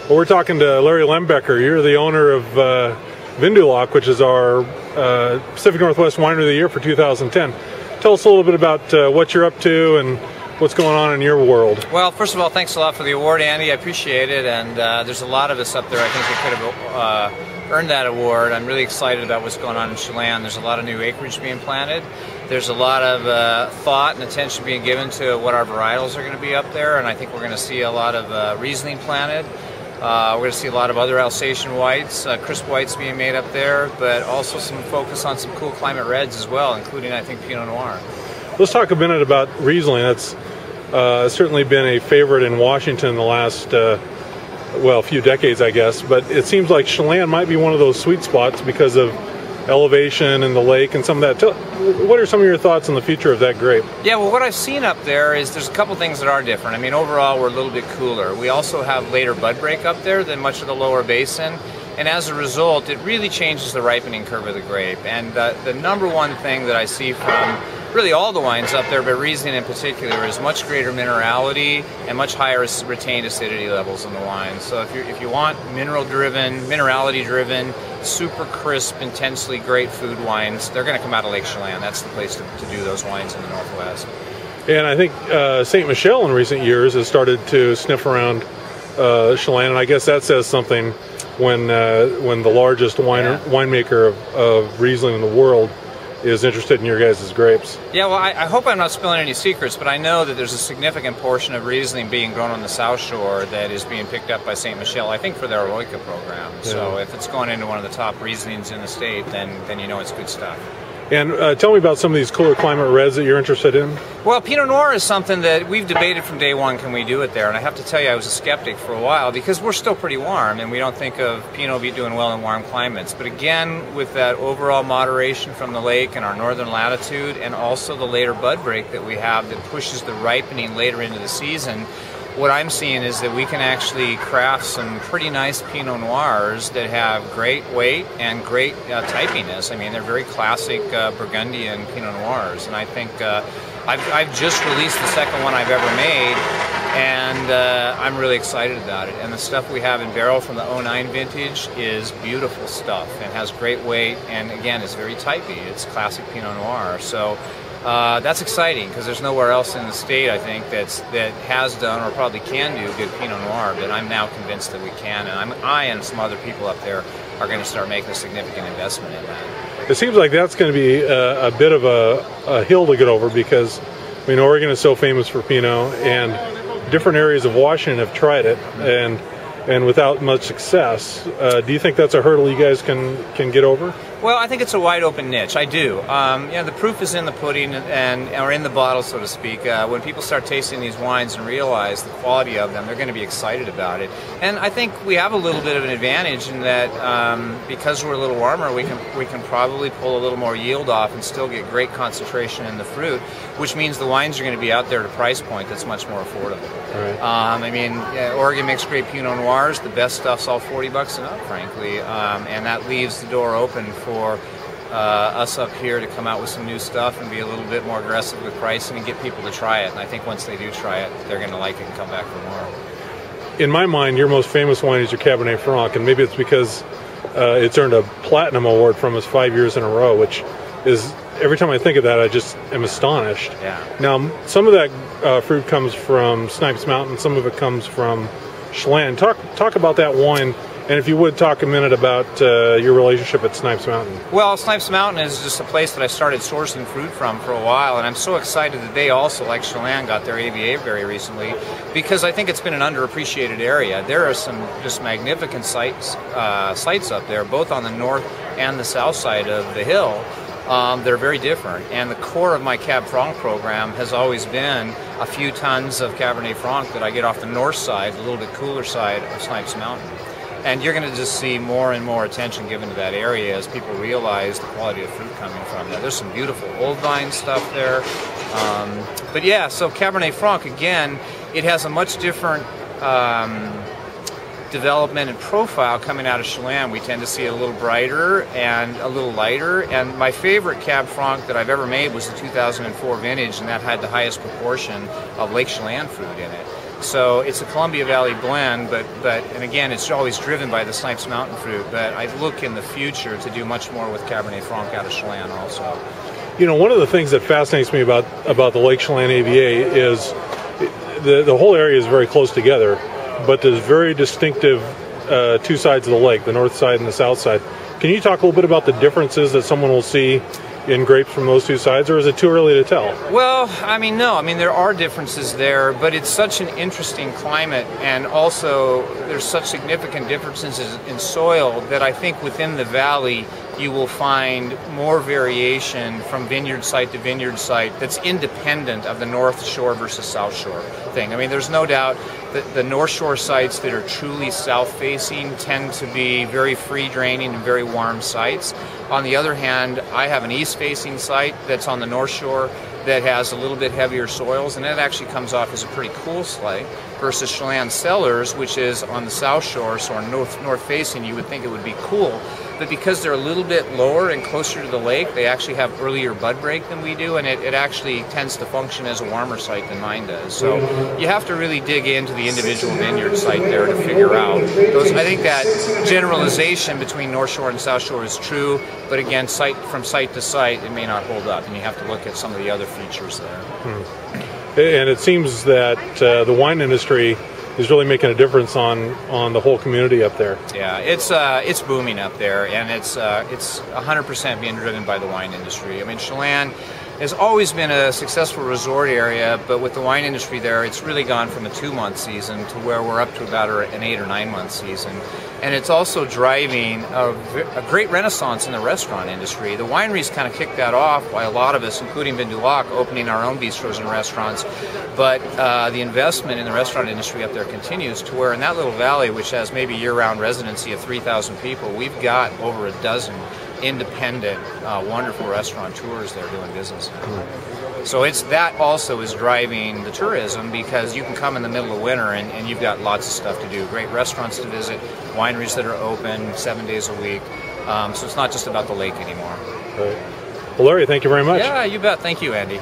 Well, we're talking to Larry Lehmbecker. You're the owner of Vin du Lac, which is our Pacific Northwest Winery of the Year for 2010. Tell us a little bit about what you're up to and what's going on in your world. Well, first of all, thanks a lot for the award, Andy. I appreciate it, and there's a lot of us up there I think that could have earned that award. I'm really excited about what's going on in Chelan. There's a lot of new acreage being planted. There's a lot of thought and attention being given to what our varietals are going to be up there, and I think we're going to see a lot of Riesling planted. We're going to see a lot of other Alsatian whites, crisp whites being made up there, but also some focus on some cool climate reds as well, including, I think, Pinot Noir. Let's talk a minute about Riesling. That's certainly been a favorite in Washington the last, well, few decades, I guess, but it seems like Chelan might be one of those sweet spots because of elevation and the lake and some of that. What are some of your thoughts on the future of that grape? Yeah, well, what I've seen up there is there's a couple things that are different. I mean, overall, we're a little bit cooler. We also have later bud break up there than much of the lower basin, and as a result, it really changes the ripening curve of the grape. And the number one thing that I see from really all the wines up there, but Riesling in particular, is much greater minerality and much higher retained acidity levels in the wine. So if you want mineral-driven, minerality-driven, super crisp, intensely great food wines, they're going to come out of Lake Chelan. That's the place to do those wines in the Northwest. And I think St. Michel in recent years has started to sniff around Chelan, and I guess that says something when the largest winemaker of Riesling in the world is interested in your guys' grapes. Yeah, well, I hope I'm not spilling any secrets, but I know that there's a significant portion of Riesling being grown on the South Shore that is being picked up by St. Michel, I think, for their Eroica program. Yeah. So if it's going into one of the top Rieslings in the state, then you know it's good stuff. And tell me about some of these cooler climate reds that you're interested in. Well, Pinot Noir is something that we've debated from day one, can we do it there? And I have to tell you, I was a skeptic for a while because we're still pretty warm and we don't think of Pinot be doing well in warm climates. But again, with that overall moderation from the lake and our northern latitude, and also the later bud break that we have that pushes the ripening later into the season, what I'm seeing is that we can actually craft some pretty nice Pinot Noirs that have great weight and great typiness. I mean, they're very classic Burgundian Pinot Noirs, and I think I've just released the second one I've ever made, and I'm really excited about it. And the stuff we have in barrel from the 09 vintage is beautiful stuff and has great weight, and again, it's very typey. It's classic Pinot Noir. So that's exciting because there's nowhere else in the state, I think, that has done or probably can do good Pinot Noir, but I'm now convinced that we can, and I and some other people up there are going to start making a significant investment in that. It seems like that's going to be a bit of a hill to get over because, I mean, Oregon is so famous for Pinot, and different areas of Washington have tried it, and without much success. Do you think that's a hurdle you guys can get over? Well, I think it's a wide open niche. I do. The proof is in the pudding or in the bottle, so to speak. When people start tasting these wines and realize the quality of them, they're going to be excited about it. And I think we have a little bit of an advantage in that because we're a little warmer, we can probably pull a little more yield off and still get great concentration in the fruit, which means the wines are going to be out there at a price point that's much more affordable. Right. I mean, Oregon makes great Pinot Noirs. The best stuff's all $40 and up, frankly, and that leaves the door open for us up here to come out with some new stuff and be a little bit more aggressive with pricing and get people to try it. And I think once they do try it, they're going to like it and come back for more. In my mind, your most famous wine is your Cabernet Franc, and maybe it's because it's earned a platinum award from us 5 years in a row, which is, every time I think of that, I just am astonished. Yeah. Now, some of that fruit comes from Snipes Mountain, some of it comes from Chelan. Talk about that wine. And if you would, talk a minute about your relationship at Snipes Mountain. Well, Snipes Mountain is just a place that I started sourcing fruit from for a while, and I'm so excited that they also, like Chelan, got their AVA very recently, because I think it's been an underappreciated area. There are some just magnificent sites up there, both on the north and the south side of the hill. They're very different, and the core of my Cab Franc program has always been a few tons of Cabernet Franc that I get off the north side, a little bit cooler side of Snipes Mountain. And you're going to just see more and more attention given to that area as people realize the quality of fruit coming from there. There's some beautiful old vine stuff there. But yeah, so Cabernet Franc, again, it has a much different development and profile coming out of Chelan. We tend to see it a little brighter and a little lighter. And my favorite Cab Franc that I've ever made was the 2004 vintage, and that had the highest proportion of Lake Chelan fruit in it. So it's a Columbia Valley blend, but and again, it's always driven by the Snipes Mountain fruit. But I look in the future to do much more with Cabernet Franc out of Chelan also. You know, one of the things that fascinates me about the Lake Chelan AVA is the whole area is very close together, but there's very distinctive two sides of the lake, the north side and the south side. Can you talk a little bit about the differences that someone will see in grapes from those two sides, or is it too early to tell? Well, I mean, no. I mean, there are differences there, but it's such an interesting climate, and also there's such significant differences in soil that I think within the valley you will find more variation from vineyard site to vineyard site that's independent of the North Shore versus South Shore thing. I mean, there's no doubt that the North Shore sites that are truly south-facing tend to be very free-draining and very warm sites. On the other hand, I have an east-facing site that's on the North Shore that has a little bit heavier soils, and that actually comes off as a pretty cool site, versus Chelan Cellars, which is on the South Shore, so on north-facing, you would think it would be cool. But because they're a little bit lower and closer to the lake, they actually have earlier bud break than we do, and it actually tends to function as a warmer site than mine does. So you have to really dig into the individual vineyard site there to figure out those. I think that generalization between North Shore and South Shore is true, but again, from site to site, it may not hold up, and you have to look at some of the other features there. And it seems that the wine industry is really making a difference on the whole community up there. Yeah, it's booming up there, and it's 100% being driven by the wine industry. I mean, Chelan has always been a successful resort area, but with the wine industry there, it's really gone from a 2-month season to where we're up to about an 8 or 9 month season. And it's also driving a great renaissance in the restaurant industry. The wineries kind of kicked that off by a lot of us, including Vin du Lac, opening our own bistros and restaurants. But the investment in the restaurant industry up there continues to where in that little valley, which has maybe year-round residency of 3,000 people, we've got over a dozen independent, wonderful restaurateurs there doing business. So that also is driving the tourism, because you can come in the middle of winter and you've got lots of stuff to do. Great restaurants to visit, wineries that are open 7 days a week. So it's not just about the lake anymore. Right. Well, Larry, thank you very much. Yeah, you bet. Thank you, Andy.